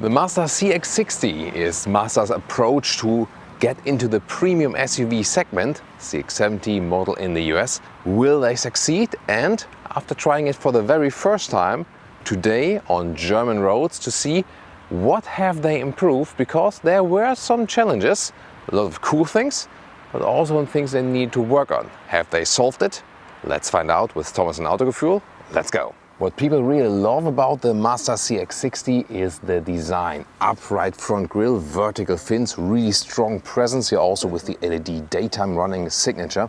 The Mazda CX-60 is Mazda's approach to get into the premium SUV segment, CX-70 model in the US. Will they succeed? And after trying it for the very first time today on German roads to see what have they improved, because there were some challenges, a lot of cool things, but also some things they need to work on. Have they solved it? Let's find out with Thomas and Autogefühl. Let's go. What people really love about the Mazda CX-60 is the design. Upright front grille, vertical fins, really strong presence here also with the LED daytime running signature.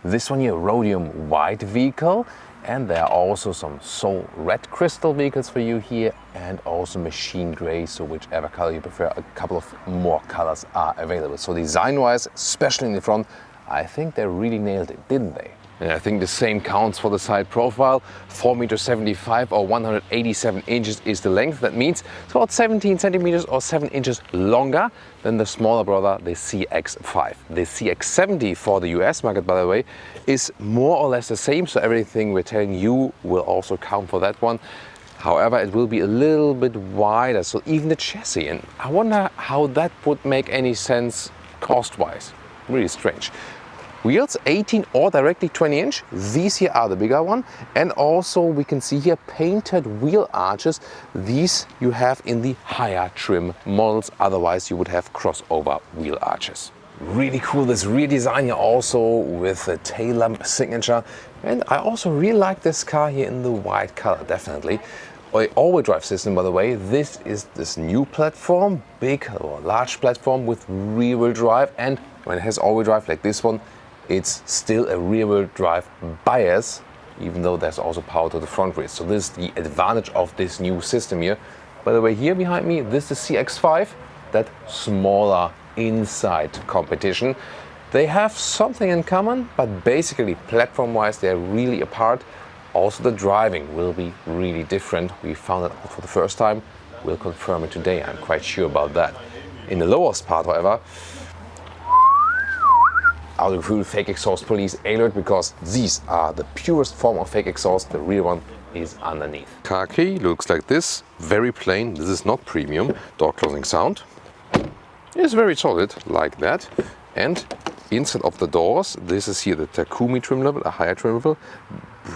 This one here, rhodium white vehicle, and there are also some Soul red crystal vehicles for you here, and also machine gray, so whichever color you prefer, a couple of more colors are available. So design-wise, especially in the front, I think they really nailed it, didn't they? And I think the same counts for the side profile. 4.75 m or 187 inches is the length. That means it's about 17 centimeters or 7 inches longer than the smaller brother, the CX-5. The CX-70 for the US market, by the way, is more or less the same. So everything we're telling you will also count for that one. However, it will be a little bit wider, so even the chassis. And I wonder how that would make any sense cost-wise. Really strange. Wheels 18 or directly 20-inch, these here are the bigger one, and also we can see here painted wheel arches. These you have in the higher trim models, otherwise you would have crossover wheel arches. Really cool, this rear design here also with the tail lamp signature, and I also really like this car here in the white color, definitely. All-wheel drive system, by the way. This is this new platform, big or large platform with rear-wheel drive, and when it has all-wheel drive like this one, it's still a rear-wheel drive bias, even though there's also power to the front wheels. So this is the advantage of this new system here. By the way, here behind me, this is CX-5, that smaller inside competition. They have something in common, but basically platform-wise, they're really apart. Also, the driving will be really different. We found it out for the first time. We'll confirm it today. I'm quite sure about that. In the lowest part, however, Autogefühl fake exhaust police alert, because these are the purest form of fake exhaust. The real one is underneath. Car key looks like this, very plain. This is not premium. Door closing sound is very solid, like that. And inside of the doors, this is here the Takumi trim level, a higher trim level.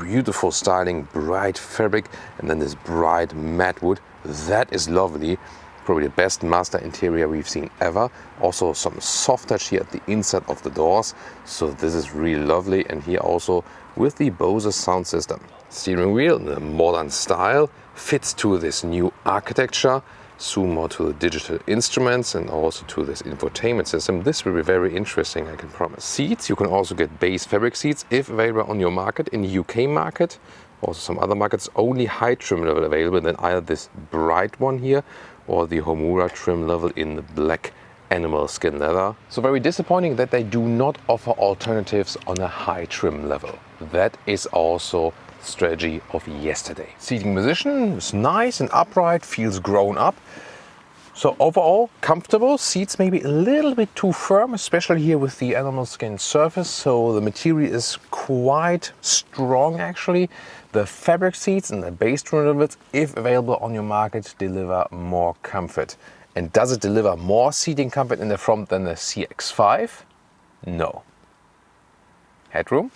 Beautiful styling, bright fabric, and then this bright matte wood. That is lovely. Probably the best Mazda interior we've seen ever. Also some soft touch here at the inside of the doors. So this is really lovely. And here also with the Bose sound system. Steering wheel in a modern style, fits to this new architecture. Zoom more to the digital instruments and also to this infotainment system. This will be very interesting, I can promise. Seats, you can also get base fabric seats if available on your market. In the UK market, also some other markets, only high trim level available. Then either this bright one here or the Homura trim level in the black animal skin leather. So very disappointing that they do not offer alternatives on a high trim level. That is also strategy of yesterday. Seating position is nice and upright, feels grown up. So overall, comfortable. Seats maybe a little bit too firm, especially here with the animal skin surface. So the material is quite strong actually. The fabric seats and the base trim levels, if available on your market, deliver more comfort. And does it deliver more seating comfort in the front than the CX-5? No. Headroom?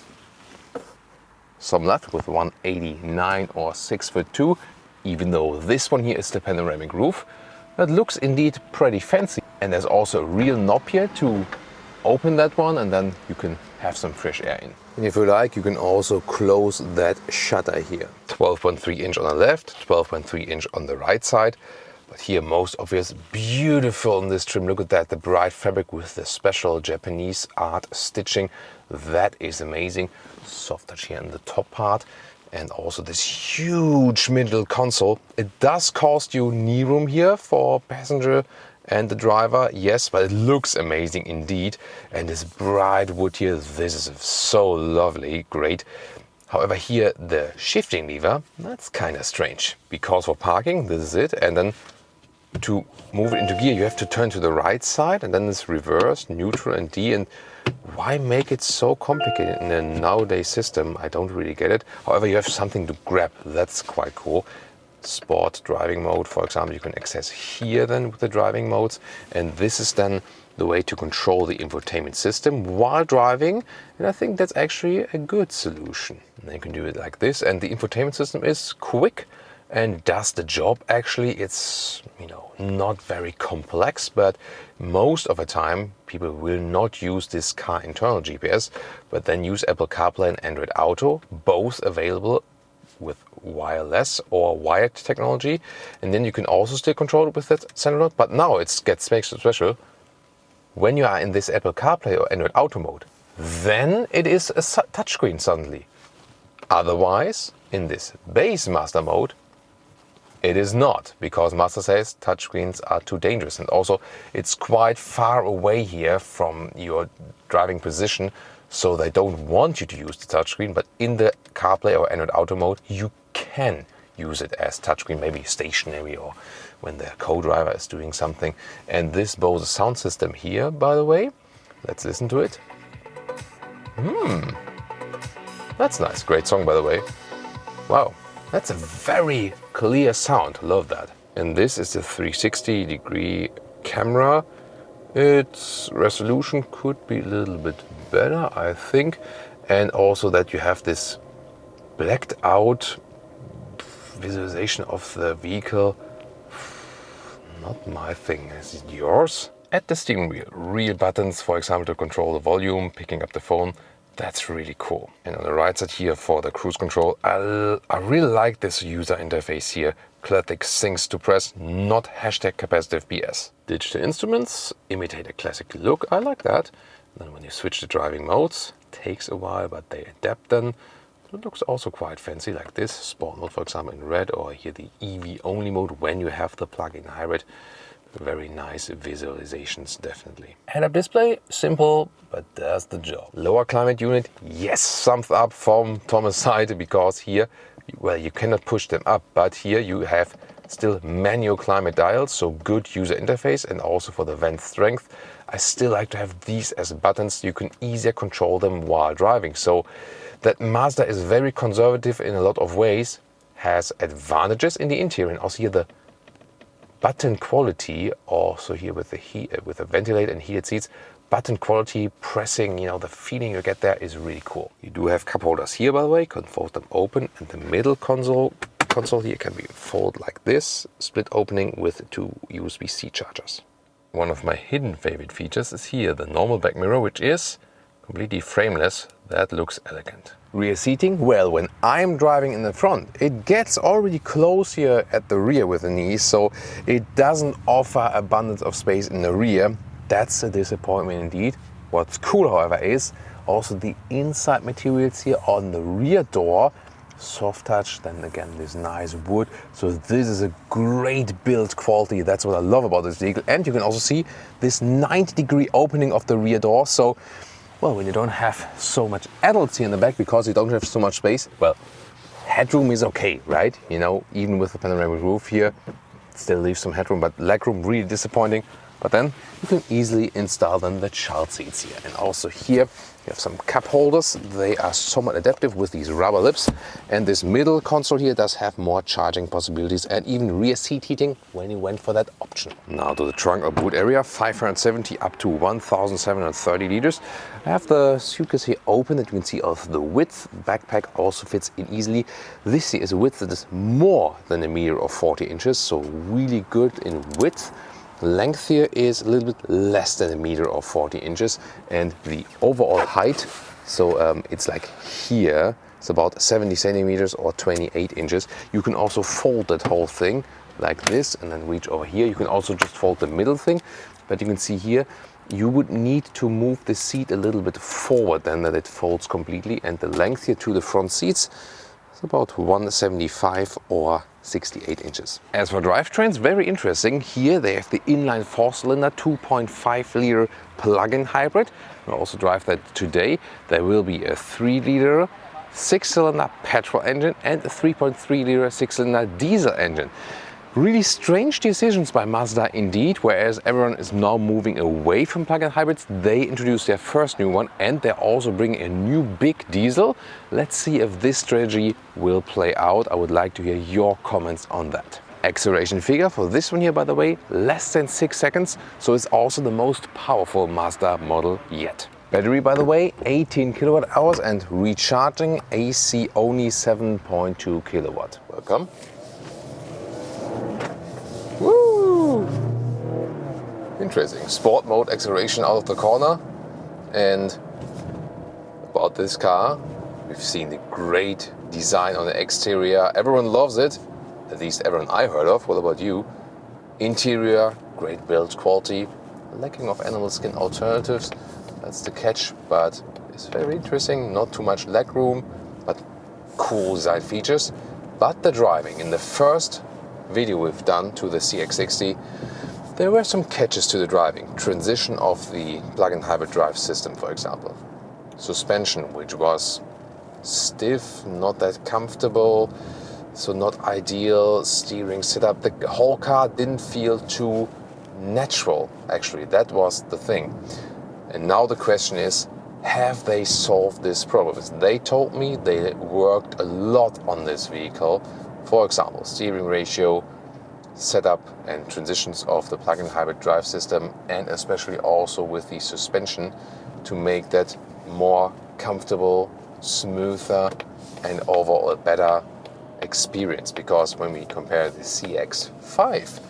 Some left with 189 or 6'2", even though this one here is the panoramic roof. That looks indeed pretty fancy. And there's also a real knob here to open that one, and then you can have some fresh air in. And if you like, you can also close that shutter here. 12.3 inch on the left, 12.3 inch on the right side. But here most obvious, beautiful in this trim. Look at that, the bright fabric with the special Japanese art stitching. That is amazing. Soft touch here in the top part. And also this huge middle console. It does cost you knee room here for passenger and the driver, yes, but it looks amazing indeed. And this bright wood here, this is so lovely, great. However, here the shifting lever, that's kind of strange, because for parking, this is it, and then to move it into gear, you have to turn to the right side, and then it's reverse, neutral, and D. And why make it so complicated in a nowadays system? I don't really get it. However, you have something to grab. That's quite cool. sport driving mode, for example, you can access here then with the driving modes, and this is then the way to control the infotainment system while driving, and I think that's actually a good solution. And you can do it like this, and the infotainment system is quick and does the job. Actually, it's not very complex, but most of the time people will not use this car internal GPS, but then use Apple CarPlay and Android Auto, both available with wireless or wired technology, and then you can also still control it with that center node. But now it gets special. When you are in this Apple CarPlay or Android Auto mode, then it is a touchscreen suddenly. Otherwise, in this base master mode, it is not, because master says touchscreens are too dangerous, and also it's quite far away here from your driving position, so they don't want you to use the touchscreen. But in the CarPlay or Android Auto mode, you can use it as touchscreen, maybe stationary or when the co-driver is doing something. And this Bose sound system here, by the way, let's listen to it. That's nice. Great song, by the way. Wow, that's a very clear sound. Love that. And this is the 360-degree camera. Its resolution could be a little bit better, I think. And also that you have this blacked out visualization of the vehicle. Not my thing. Is it yours? At the steering wheel, real buttons, for example, to control the volume, picking up the phone. That's really cool. And on the right side here for the cruise control, I really like this user interface here. Classic things to press, not hashtag capacitive BS. Digital instruments imitate a classic look. I like that. And then when you switch the driving modes, takes a while, but they adapt then. It looks also quite fancy, like this sport mode, for example, in red, or here the EV only mode when you have the plug-in hybrid. Very nice visualizations, definitely. Head-up display, simple, but does the job. Lower climate unit, yes, thumbs up from Thomas' side, because here, well, you cannot push them up, but here you have still manual climate dials, so good user interface, and also for the vent strength. I still like to have these as buttons. You can easier control them while driving. So that Mazda is very conservative in a lot of ways, has advantages in the interior, and also here the button quality, also here with the ventilated and heated seats, button quality, pressing, the feeling you get there is really cool. You do have cup holders here, by the way, you can fold them open, and the middle console here can be folded like this, split opening with two USB-C chargers. One of my hidden favorite features is here, the normal back mirror, which is completely frameless. That looks elegant. Rear seating, well, when I'm driving in the front, it gets already close here at the rear with the knees, so it doesn't offer abundance of space in the rear. That's a disappointment indeed. What's cool, however, is also the inside materials here on the rear door. Soft touch, then again this nice wood. So this is a great build quality. That's what I love about this vehicle. And you can also see this 90-degree opening of the rear door. So, well, when you don't have so much adults here in the back because you don't have so much space, well, headroom is okay, right? Even with the panoramic roof here, still leaves some headroom, but legroom really disappointing. But then you can easily install then the child seats here. And also here you have some cup holders. They are somewhat adaptive with these rubber lips. And this middle console here does have more charging possibilities and even rear seat heating when you went for that option. Now to the trunk or boot area, 570 up to 1,730 liters. I have the suitcase here open that you can see of the width. Backpack also fits in easily. This here is a width that is more than 1 meter or 40 inches, so really good in width. Length here is a little bit less than 1 meter or 40 inches, and the overall height, so it's like here, it's about 70 centimeters or 28 inches. You can also fold that whole thing like this and then reach over here. You can also just fold the middle thing, but you can see here you would need to move the seat a little bit forward then that it folds completely, and the length here to the front seats is about 175 or 68 inches. As for drivetrains, very interesting. Here they have the inline 4-cylinder 2.5-liter plug-in hybrid. We'll also drive that today. There will be a 3-liter 6-cylinder petrol engine and a 3.3-liter 6-cylinder diesel engine. Really strange decisions by Mazda indeed. Whereas everyone is now moving away from plug-in hybrids, they introduced their first new one, and they're also bringing a new big diesel. Let's see if this strategy will play out. I would like to hear your comments on that. Acceleration figure for this one here, by the way, less than 6 seconds, so it's also the most powerful Mazda model yet. Battery, by the way, 18 kilowatt hours, and recharging AC only 7.2 kilowatt. Welcome. Woo! Interesting. Sport mode acceleration out of the corner. And about this car, we've seen the great design on the exterior. Everyone loves it. At least everyone I heard of. What about you? Interior, great build quality. Lacking of animal skin alternatives. That's the catch, but it's very interesting. Not too much leg room, but cool design features. But the driving, in the first video we've done to the CX-60, there were some catches to the driving. Transition of the plug-in hybrid drive system, for example. Suspension, which was stiff, not that comfortable, so not ideal. Steering setup, the whole car didn't feel too natural, actually. That was the thing. And now the question is, have they solved this problem? They told me they worked a lot on this vehicle. For example, steering ratio, setup and transitions of the plug-in hybrid drive system, and especially also with the suspension to make that more comfortable, smoother, and overall a better experience. Because when we compare the CX-5,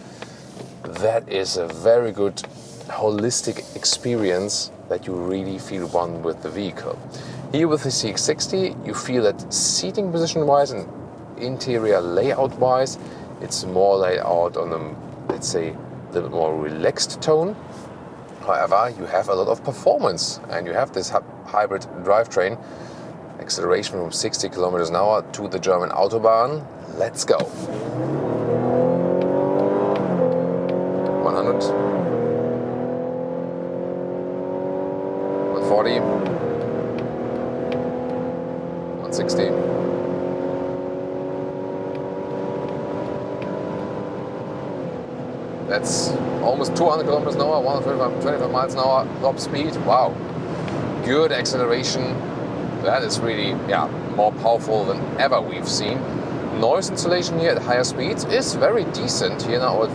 that is a very good holistic experience that you really feel one with the vehicle. Here with the CX-60, you feel that seating position-wise and interior layout-wise, it's more laid out on a, let's say, a little bit more relaxed tone. However, you have a lot of performance, and you have this hybrid drivetrain. Acceleration from 60 kilometers an hour to the German Autobahn. Let's go. 100. 140. 160. That's almost 200 kilometers an hour, 125 miles an hour top speed. Wow, good acceleration. That is really, more powerful than ever we've seen. Noise insulation here at higher speeds is very decent here now at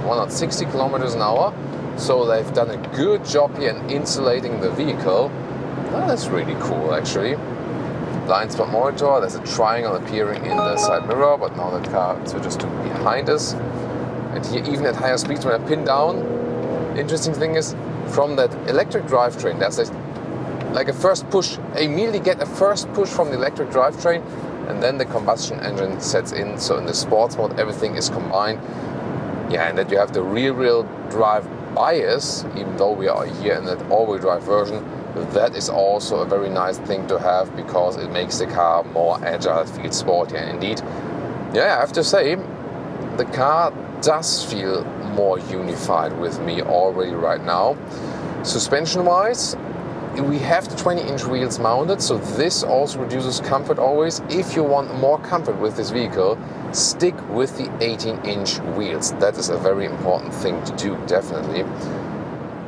160 kilometers an hour. So they've done a good job here in insulating the vehicle. That's really cool, actually. Blind spot monitor, there's a triangle appearing in the side mirror, but now the car switches to behind us. And here, even at higher speeds, when I pin down, interesting thing is, from that electric drivetrain, there's like a first push. I immediately get a first push from the electric drivetrain, and then the combustion engine sets in. So in the sports mode, everything is combined. And that you have the rear-wheel drive bias, even though we are here in that all-wheel drive version. That is also a very nice thing to have, because it makes the car more agile, it feels sporty. And indeed, I have to say, the car does feel more unified with me already right now. Suspension-wise, we have the 20-inch wheels mounted, so this also reduces comfort always. If you want more comfort with this vehicle, stick with the 18-inch wheels. That is a very important thing to do, definitely,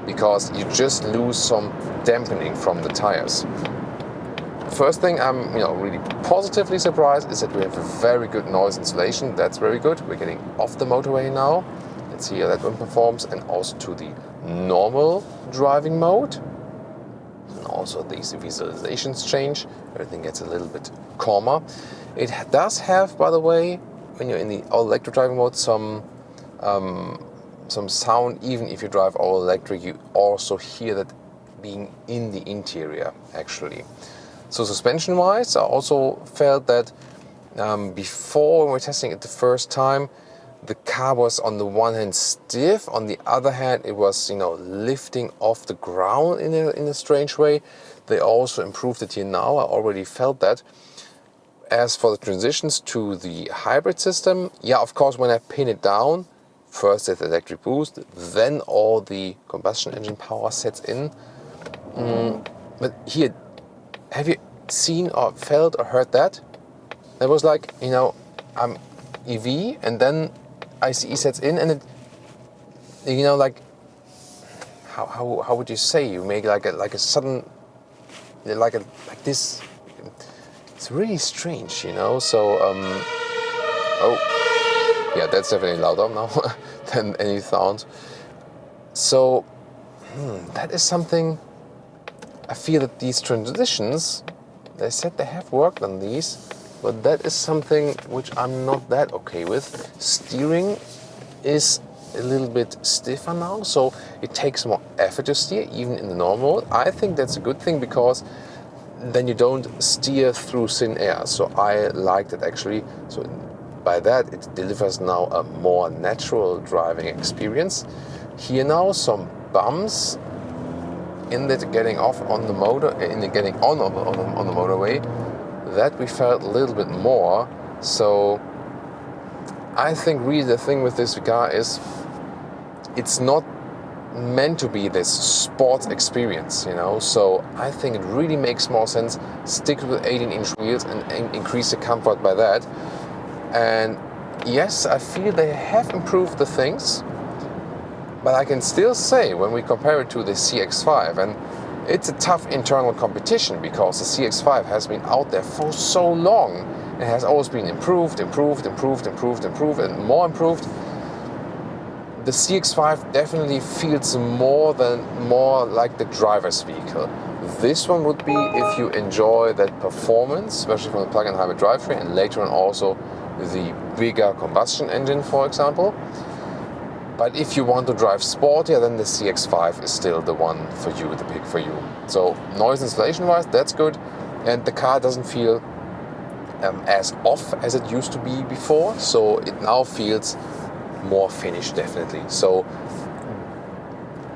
because you just lose some dampening from the tires. First thing I'm really positively surprised is that we have a very good noise insulation. That's very good. We're getting off the motorway now. Let's see how that one performs, and also to the normal driving mode. And also these visualizations change. Everything gets a little bit calmer. It does have, by the way, when you're in the all-electric driving mode, some sound. Even if you drive all electric, you also hear that being in the interior, actually. So suspension-wise, I also felt that before, when we were testing it the first time, the car was on the one hand stiff, on the other hand it was lifting off the ground in a strange way. They also improved it here now. I already felt that. As for the transitions to the hybrid system, of course, when I pin it down, first it's electric boost, then all the combustion engine power sets in. But here, have you seen or felt or heard that? It was like, I'm EV, and then ICE sets in, and it, you know, like how would you say, you make like a sudden, like this. It's really strange, you know. So oh yeah, that's definitely louder now than any sound. So that is something. I feel that these transitions, they said they have worked on these, but that is something which I'm not that okay with. Steering is a little bit stiffer now, so it takes more effort to steer, even in the normal mode. I think that's a good thing, because then you don't steer through thin air. So I liked it actually. So by that, it delivers now a more natural driving experience. Here now, some bumps in the getting off on the motor, in the getting on the motorway, that we felt a little bit more. So I think really the thing with this car is it's not meant to be this sports experience, you know. So I think it really makes more sense stick with 18-inch wheels and increase the comfort by that. And yes, I feel they have improved the things, but I can still say when we compare it to the CX-5, and it's a tough internal competition because the CX-5 has been out there for so long and has always been improved, and more improved. The CX-5 definitely feels more like the driver's vehicle. This one would be if you enjoy that performance, especially from the plug-in hybrid drivetrain, and later on also the bigger combustion engine, for example. But if you want to drive sportier, then the CX-5 is still the one for you, the pick for you. So noise insulation-wise, that's good, and the car doesn't feel as off as it used to be before. So it now feels more finished, definitely. So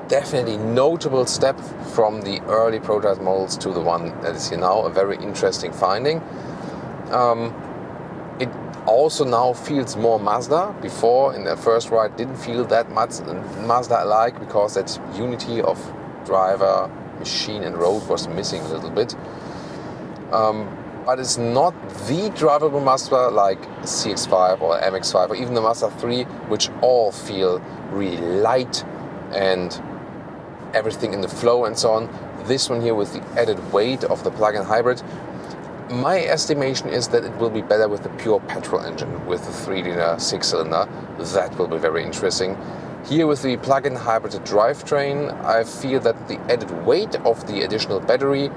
definitely notable step from the early prototype models to the one that is here now. A very interesting finding. It also now feels more Mazda. Before, in the first ride, didn't feel that much Mazda-like because that unity of driver, machine and road was missing a little bit. But it's not the drivable Mazda like CX-5 or MX-5 or even the Mazda 3, which all feel really light and everything in the flow and so on. This one here with the added weight of the plug-in hybrid, my estimation is that it will be better with the pure petrol engine, with the 3-liter 6-cylinder. That will be very interesting. Here with the plug-in hybrid drivetrain, I feel that the added weight of the additional battery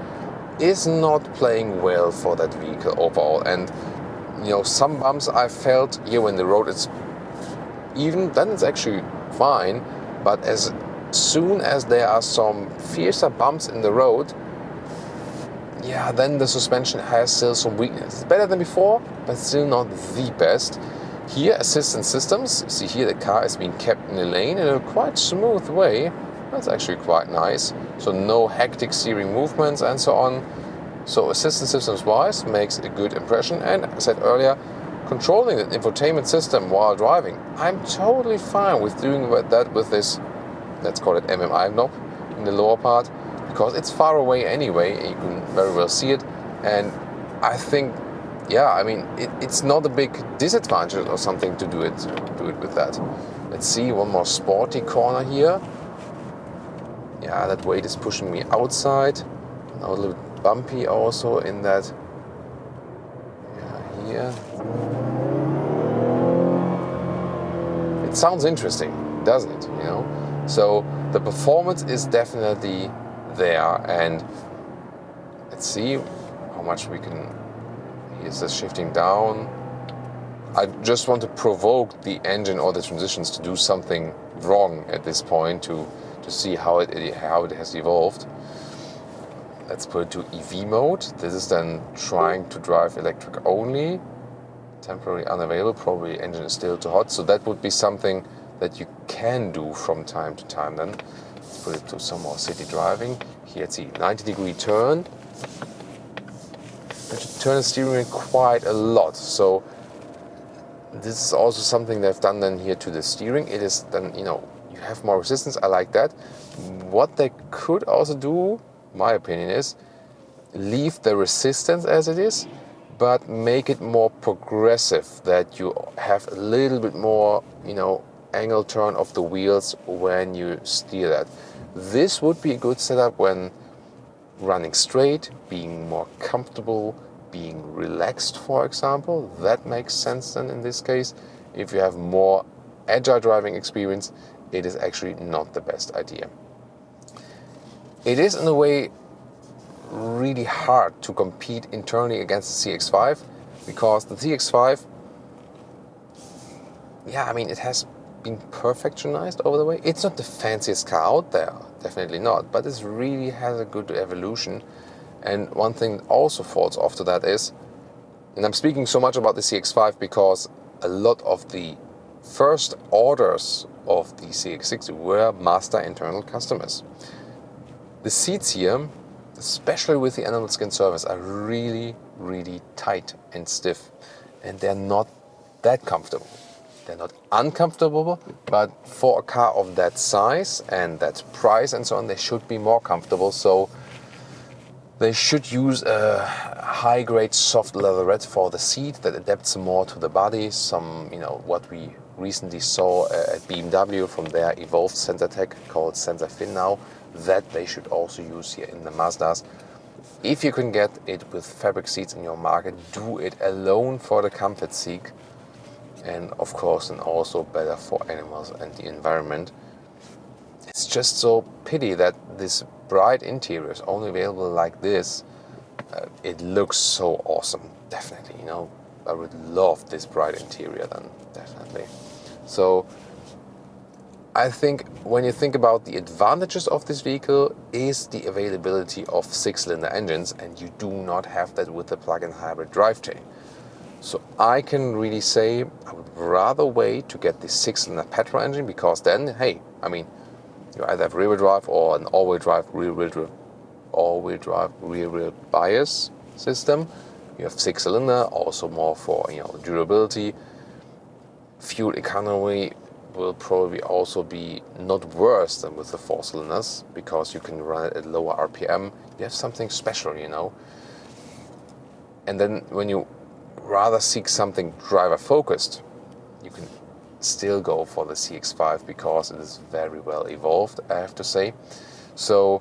is not playing well for that vehicle overall. And you know, some bumps I felt here when the road is even, then it's actually fine. But as soon as there are some fiercer bumps in the road, yeah, then the suspension has still some weakness. It's better than before, but still not the best. Here, assistance systems. See here, the car is being kept in the lane in a quite smooth way. That's actually quite nice. So no hectic steering movements and so on. So assistance systems wise makes a good impression. And as I said earlier, controlling the infotainment system while driving, I'm totally fine with doing that with this, let's call it MMI knob in the lower part, because it's far away anyway, and you can very well see it. And I think, yeah, I mean, it's not a big disadvantage or something to do it with that. Let's see, one more sporty corner here. Yeah, that weight is pushing me outside. Now a little bit bumpy also in that. Yeah, here. It sounds interesting, doesn't it? You know. So the performance is definitely there, and let's see how much we can. Here's this shifting down. I just want to provoke the engine or the transitions to do something wrong at this point to see how it has evolved. Let's put it to EV mode. This is then trying to drive electric only. Temporarily unavailable, probably engine is still too hot. So that would be something that you can do from time to time then. Let's put it to some more city driving. Here it's a 90-degree turn. You have to turn the steering wheel quite a lot. So this is also something they've done then here to the steering. It is then, you know, you have more resistance. I like that. What they could also do, my opinion is, leave the resistance as it is, but make it more progressive, that you have a little bit more, angle turn of the wheels when you steer that. This would be a good setup when running straight, being more comfortable, being relaxed, for example. That makes sense then in this case. If you have more agile driving experience, it is actually not the best idea. It is in a way really hard to compete internally against the CX-5, because the CX-5, it has been perfectionized over the way. It's not the fanciest car out there, definitely not, but it really has a good evolution. And one thing that also falls off to that is, and I'm speaking so much about the CX-5 because a lot of the first orders of the CX-60 were Mazda internal customers. The seats here, especially with the animal skin surface, are really, really tight and stiff, and they're not that comfortable. They're not uncomfortable, but for a car of that size and that price and so on, they should be more comfortable. So they should use a high-grade soft leatherette for the seat that adapts more to the body. Some, what we recently saw at BMW from their evolved sensor tech called Sensor Fin now, that they should also use here in the Mazdas. If you can get it with fabric seats in your market, do it alone for the comfort sake. And of course, and also better for animals and the environment. It's just so pity that this bright interior is only available like this. It looks so awesome, definitely. I would love this bright interior then, definitely. So I think when you think about the advantages of this vehicle is the availability of 6-cylinder engines, and you do not have that with the plug-in hybrid drivetrain. So I can really say I would rather wait to get the 6-cylinder petrol engine, because then, you either have rear-wheel drive or an all-wheel drive, rear-wheel bias system. You have 6-cylinder, also more for durability. Fuel economy will probably also be not worse than with the 4-cylinders, because you can run it at lower RPM. You have something special, And then when you rather seek something driver focused, you can still go for the CX-5 because it is very well evolved, I have to say. So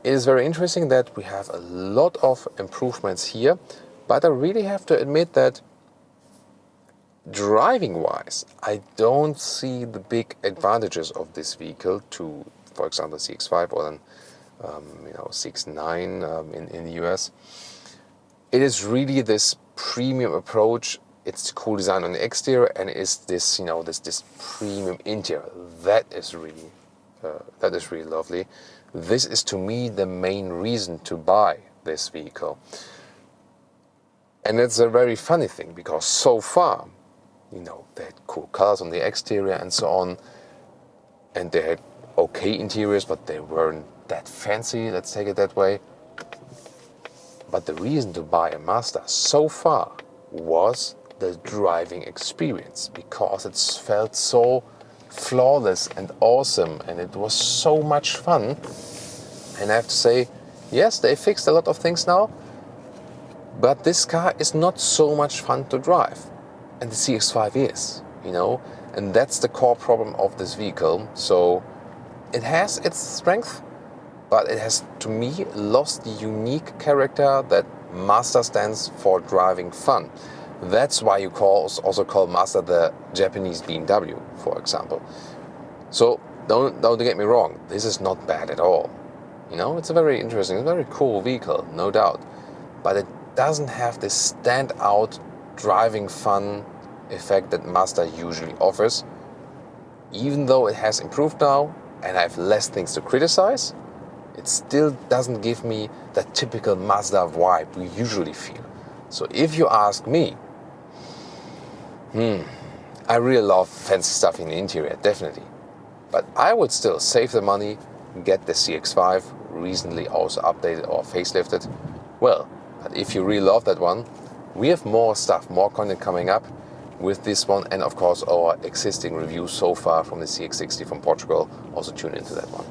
it is very interesting that we have a lot of improvements here, but I really have to admit that driving wise, I don't see the big advantages of this vehicle to, for example, CX-5 or then CX-9 in the US. It is really this premium approach. It's the cool design on the exterior, and it's this, this premium interior. That is really lovely. This is to me the main reason to buy this vehicle. And it's a very funny thing, because so far, they had cool colors on the exterior and so on, and they had okay interiors, but they weren't that fancy, let's take it that way. But the reason to buy a Mazda so far was the driving experience, because it felt so flawless and awesome, and it was so much fun. And I have to say, yes, they fixed a lot of things now, but this car is not so much fun to drive. And the CX-5 is, and that's the core problem of this vehicle. So it has its strength, but it has, to me, lost the unique character that Mazda stands for driving fun. That's why you also call Mazda the Japanese BMW, for example. So don't get me wrong, this is not bad at all. It's a very interesting, very cool vehicle, no doubt. But it doesn't have this standout driving fun effect that Mazda usually offers. Even though it has improved now and I have less things to criticize, it still doesn't give me the typical Mazda vibe we usually feel. So if you ask me, I really love fancy stuff in the interior, definitely. But I would still save the money, get the CX-5, recently also updated or facelifted. Well, but if you really love that one, we have more stuff, more content coming up with this one, and of course our existing review so far from the CX-60 from Portugal. Also tune into that one.